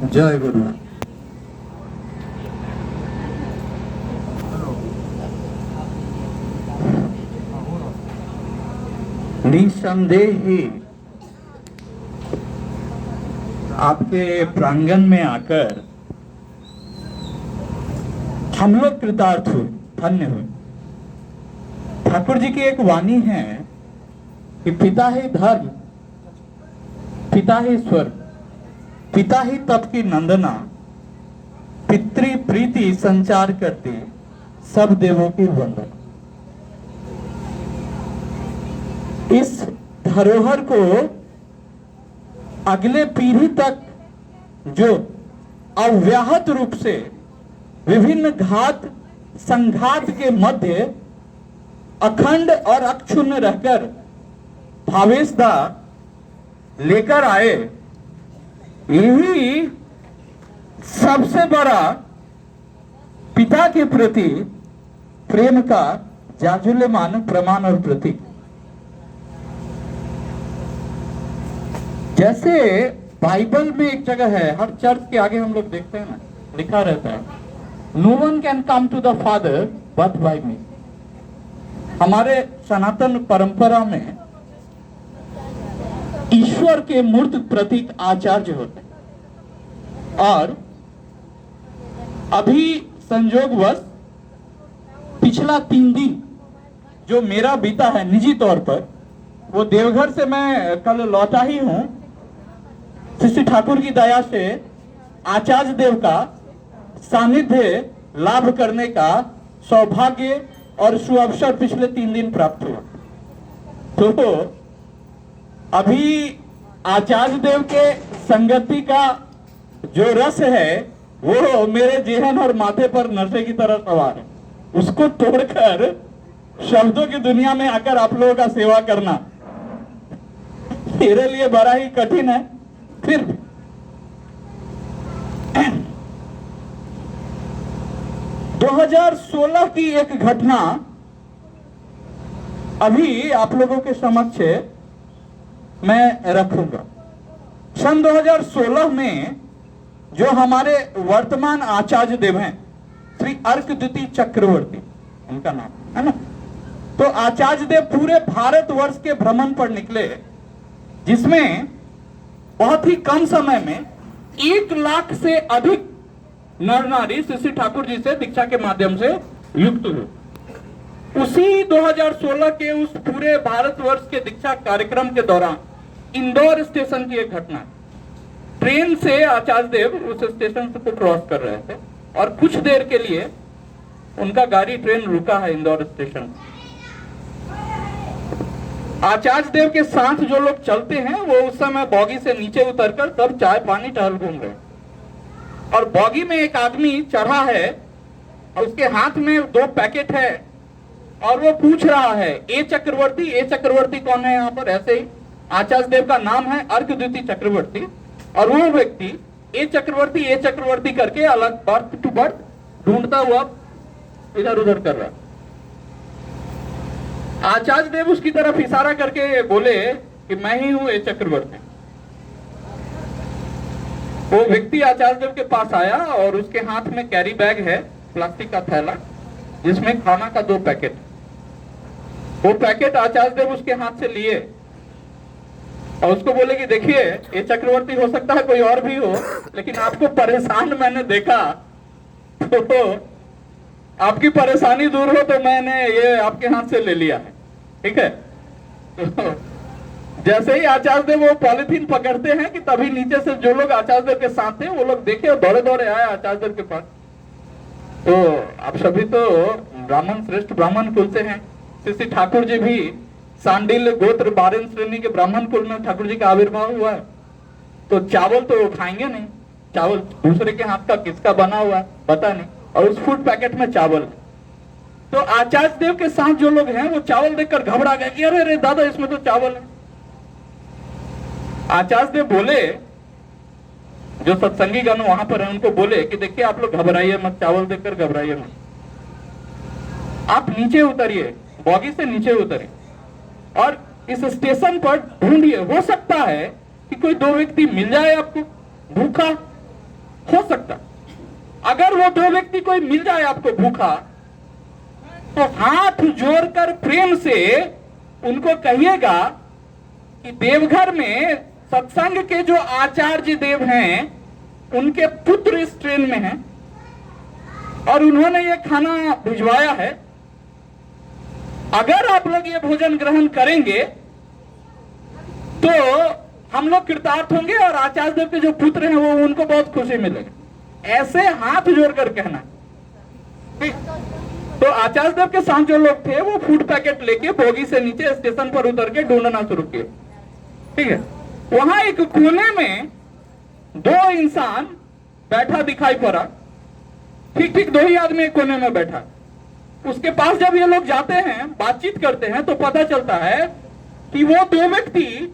जय गुरु। निसंदेह ही आपके प्रांगण में आकर हम लोग कृतार्थ हुए, धन्य हुए। ठाकुर जी की एक वाणी है कि पिता ही धर्म, पिता ही स्वर्ग, पिता ही तप की नंदना, पितृ प्रीति संचार करती सब देवों की वंदना। इस धरोहर को अगले पीढ़ी तक जो अव्याहत रूप से विभिन्न घात संघात के मध्य अखंड और अक्षुण्ण रहकर भावेशदा लेकर आए, यही सबसे बड़ा पिता के प्रति प्रेम का जाजुल्यमान प्रमाण और प्रतीक। जैसे बाइबल में एक जगह है, हर चर्च के आगे हम लोग देखते हैं ना, लिखा रहता है, no one can come to the father but by me. हमारे सनातन परंपरा में ईश्वर के मूर्त प्रतीक आचार्य होते हैं, और अभी संयोगवश पिछला 3 दिन जो मेरा बीता है निजी तौर पर, वो देवघर से मैं कल लौटा ही हूं। श्री ठाकुर की दया से आचार्य देव का सानिध्य लाभ करने का सौभाग्य और सुअवसर पिछले 3 दिन प्राप्त हुआ। तो अभी आचार्य देव के संगति का जो रस है वो मेरे जेहन और माथे पर नशे की तरह सवार है। उसको तोड़कर शब्दों की दुनिया में आकर आप लोगों का सेवा करना मेरे लिए बड़ा ही कठिन है। फिर 2016 की एक घटना अभी आप लोगों के समक्ष मैं रखूंगा। सन 2016 में जो हमारे वर्तमान आचार्य देव हैं श्री अर्कद्युति चक्रवर्ती, उनका नाम है ना, तो आचार्य देव पूरे भारतवर्ष के भ्रमण पर निकले, जिसमें बहुत ही कम समय में 1 लाख से अधिक नर नारी श्री ठाकुर जी से दीक्षा के माध्यम से युक्त हुए। उसी 2016 के उस पूरे भारतवर्ष के दीक्षा कार्यक्रम के दौरान इंदौर स्टेशन की एक घटना, ट्रेन से आचार्य देव उस स्टेशन को क्रॉस कर रहे थे और कुछ देर के लिए उनका गाड़ी ट्रेन रुका है इंदौर स्टेशन। आचार्य देव के साथ जो लोग चलते हैं वो उस समय बॉगी से नीचे उतरकर सब चाय पानी टहल घूम रहे, और बॉगी में एक आदमी चढ़ा है और उसके हाथ में 2 पैकेट है और वो पूछ रहा है, ए चक्रवर्ती कौन है यहाँ पर? ऐसे ही आचार्य देव का नाम है अर्कद्युति चक्रवर्ती, और वो व्यक्ति ए चक्रवर्ती करके अलग बर्थ टू बर्थ ढूंढता हुआ इधर उधर कर रहा। आचार्य देव उसकी तरफ इशारा करके बोले कि मैं ही हूं ए चक्रवर्ती। वो व्यक्ति आचार्य देव के पास आया और उसके हाथ में कैरी बैग है, प्लास्टिक का थैला, जिसमें खाना का 2 पैकेट। वो पैकेट आचार्य देव उसके हाथ से लिए और उसको बोले कि देखिए, ये चक्रवर्ती हो सकता है कोई और भी हो, लेकिन आपको परेशान मैंने देखा, तो आपकी परेशानी दूर हो तो मैंने ये आपके हाथ से ले लिया है, ठीक है। तो जैसे ही आचार्य देव वो पॉलिथीन पकड़ते हैं कि तभी नीचे से जो लोग आचार्य देव के साथ थे वो लोग देखे और दौड़े दौड़े आए आचार्य देव के पास। तो आप सभी तो ब्राह्मण, श्रेष्ठ ब्राह्मण कुल से हैं। श्री ठाकुर जी भी सांडिल गोत्र बारेन श्रेणी के ब्राह्मण कुल में ठाकुर जी का आविर्भाव हुआ है, तो चावल तो खाएंगे नहीं, चावल दूसरे के हाथ का किसका बना हुआ है पता नहीं, और उस फूड पैकेट में चावल। तो आचार्य देव के साथ जो लोग हैं वो चावल देखकर घबरा गए कि अरे दादा इसमें तो चावल है। आचार्य देव बोले, जो सत्संगी गण वहां पर है उनको बोले कि देखिए आप लोग घबराइए मत, चावल देखकर घबराइए मत, आप नीचे उतरिए, बॉगी से नीचे उतरिए और इस स्टेशन पर ढूंढिए, हो सकता है कि कोई 2 व्यक्ति मिल जाए आपको भूखा, हो सकता। अगर वो दो व्यक्ति कोई मिल जाए आपको भूखा, तो हाथ जोड़कर प्रेम से उनको कहिएगा कि देवघर में सत्संग के जो आचार्य देव हैं, उनके पुत्र इस ट्रेन में हैं और उन्होंने ये खाना भिजवाया है। अगर आप लोग ये भोजन ग्रहण करेंगे तो हम लोग कृतार्थ होंगे और आचार्य देव के जो पुत्र हैं वो उनको बहुत खुशी मिलेगी। ऐसे हाथ जोड़कर कहना। ठीक। तो आचार्य देव के साथ जो लोग थे वो फूड पैकेट लेके बोगी से नीचे स्टेशन पर उतर के ढूंढना शुरू किए। ठीक है। वहां एक कोने में दो इंसान बैठा दिखाई पड़ा। ठीक ठीक 2 ही आदमी एक कोने में बैठा। उसके पास जब ये लोग जाते हैं, बातचीत करते हैं, तो पता चलता है कि वो 2 व्यक्ति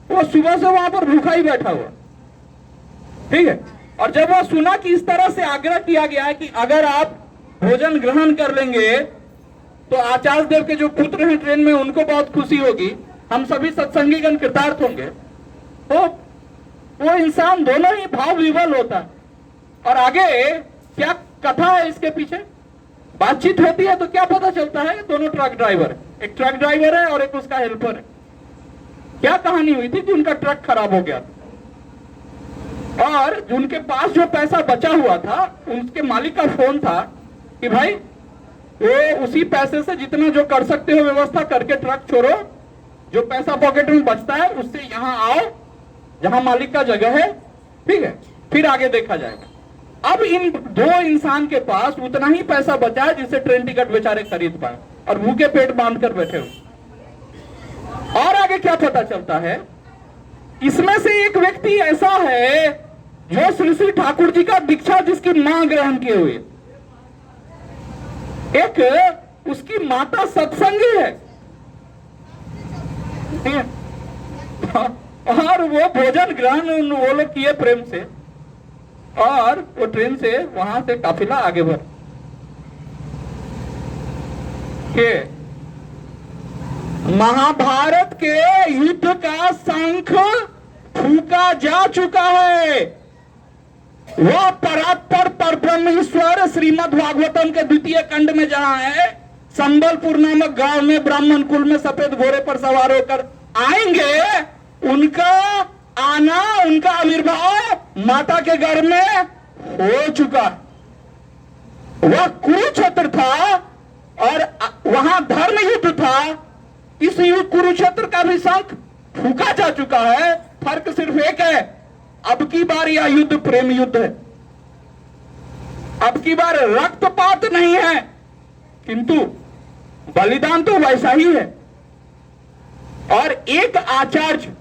वो सुबह से वहां पर भूखा ही बैठा हुआ। ठीक है। और जब वो सुना कि इस तरह से आग्रह किया गया है कि अगर आप भोजन ग्रहण कर लेंगे तो आचार्य देव के जो पुत्र हैं ट्रेन में उनको बहुत खुशी होगी, हम सभी सत्संगीगण कृतार्थ होंगे, तो वो इंसान दोनों ही भाव विवल होता है। और आगे क्या कथा है इसके पीछे, बातचीत होती है तो क्या पता चलता है, दोनों ट्रक ड्राइवर, एक ट्रक ड्राइवर है और एक उसका हेल्पर है। क्या कहानी हुई थी कि उनका ट्रक खराब हो गया और उनके पास जो पैसा बचा हुआ था, उसके मालिक का फोन था कि भाई वो उसी पैसे से जितना जो कर सकते हो व्यवस्था करके ट्रक छोड़ो, जो पैसा पॉकेट में बचता है उससे यहां आओ जहां मालिक का जगह है। ठीक है, फिर आगे देखा जाएगा। अब इन 2 इंसान के पास उतना ही पैसा बचा है जिससे ट्रेन टिकट बेचारे खरीद पाए और भूखे पेट बांध कर बैठे हो। और आगे क्या पता चलता है, इसमें से एक व्यक्ति ऐसा है जो श्री श्री ठाकुर जी का दीक्षा जिसकी मां ग्रहण किए हुए, एक उसकी माता सत्संगी है और वो भोजन ग्रहण वो लोग किए प्रेम से और वो ट्रेन से वहां से काफिला आगे बढ़ के महाभारत के युद्ध का शंख फूका जा चुका है। वह परात्पर परब्रह्मेश्वर श्रीमद् भागवतम के 2 खंड में जहां है, संबलपुर नामक गांव में ब्राह्मण कुल में सफेद घोड़े पर सवार होकर आएंगे, उनका आना, उनका आविर्भाव माता के घर में हो चुका। वह कुरुक्षेत्र था और वहां धर्म युद्ध था। इस कुरुक्षेत्र का भी शंख फूका जा चुका है। फर्क सिर्फ एक है, अब की बार यह युद्ध प्रेम युद्ध है। अब की बार रक्तपात नहीं है, किंतु बलिदान तो वैसा ही है। और एक आचार्य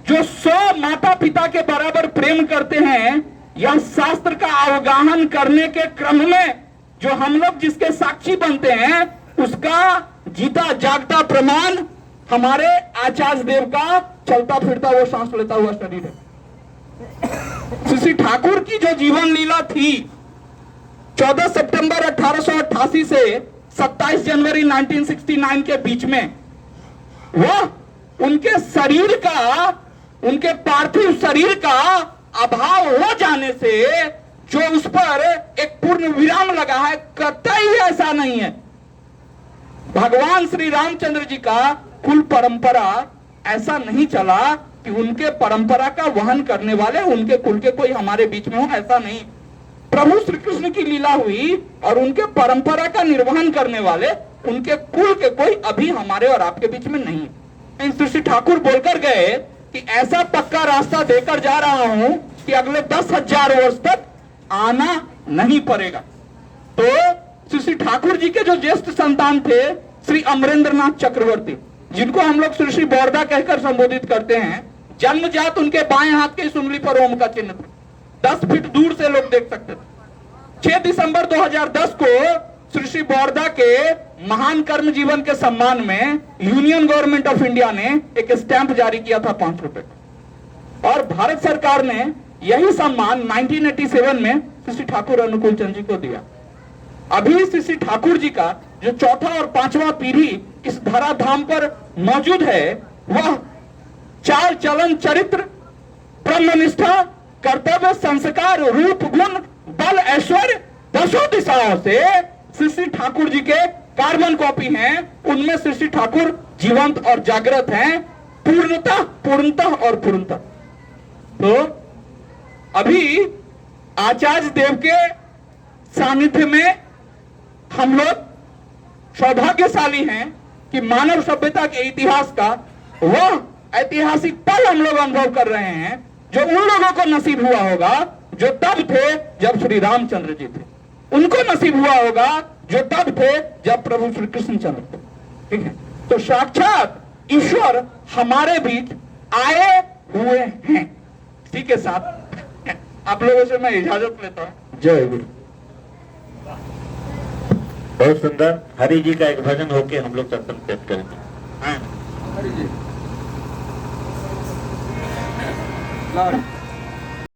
जो 100 माता पिता के बराबर प्रेम करते हैं, यह शास्त्र का अवगाहन करने के क्रम में जो हम लोग जिसके साक्षी बनते हैं, उसका जीता जागता प्रमाण हमारे आचार्य देव का चलता फिरता वो सांस लेता हुआ शरीर है। श्री ठाकुर की जो जीवन लीला थी, 14 सितंबर 1888 से 27 जनवरी 1969 के बीच में, वह उनके शरीर का, उनके पार्थिव शरीर का अभाव हो जाने से जो उस पर एक पूर्ण विराम लगा है, कतई ऐसा नहीं है। भगवान श्री रामचंद्र जी का कुल परंपरा ऐसा नहीं चला कि उनके परंपरा का वहन करने वाले उनके कुल के कोई हमारे बीच में हो, ऐसा नहीं। प्रभु श्री कृष्ण की लीला हुई और उनके परंपरा का निर्वहन करने वाले उनके कुल के कोई अभी हमारे और आपके बीच में नहीं। श्री ठाकुर बोलकर गए कि ऐसा पक्का रास्ता देकर जा रहा हूं कि अगले 10,000 वर्ष तक आना नहीं पड़ेगा। तो श्री ठाकुर जी के जो ज्येष्ठ संतान थे, श्री अमरेंद्रनाथ चक्रवर्ती, जिनको हम लोग श्री श्री बोरदा कहकर संबोधित करते हैं, जन्मजात उनके बाएं हाथ की उंगली पर ओम का चिन्ह था। 10 फीट दूर से लोग देख सकते थे। 6 दिसंबर 2010 को श्री श्री बोरदा के महान कर्म जीवन के सम्मान में यूनियन गवर्नमेंट ऑफ इंडिया ने एक स्टैंप जारी किया था 5 रुपए का, और भारत सरकार ने यही सम्मान 1987 में श्री श्री ठाकुर अनुकूल चंद जी को दिया। अभी श्री श्री ठाकुर जी का जो 4था और 5वां पीढ़ी इस धराधाम पर मौजूद है, वह चाल चलन चरित्र, ब्रह्मनिष्ठा, कर्तव्य, संस्कार, रूप, गुण, बल, ऐश्वर्य 10 दिशाओं से श्री श्री ठाकुर जी के कार्बन कॉपी हैं। उनमें श्री श्री ठाकुर जीवंत और जागृत हैं, पूर्णतः और पूर्णतः। तो अभी आचार्य देव के सानिध्य में हम लोग सौभाग्यशाली हैं कि मानव सभ्यता के इतिहास का वह ऐतिहासिक पल हम लोग अनुभव कर रहे हैं जो उन लोगों को नसीब हुआ होगा जो तब थे जब श्री रामचंद्र जी थे, उनको नसीब हुआ होगा जो तब थे जब प्रभु श्री कृष्णचंद्र थे। ठीक है, तो साक्षात ईश्वर हमारे बीच आए हुए हैं। इसी के साथ आप लोगों से मैं इजाजत लेता हूं। जय गुरु। बहुत सुंदर। हरि जी का एक भजन होके हम लोग सत्संग पेश करेंगे। हरि जी।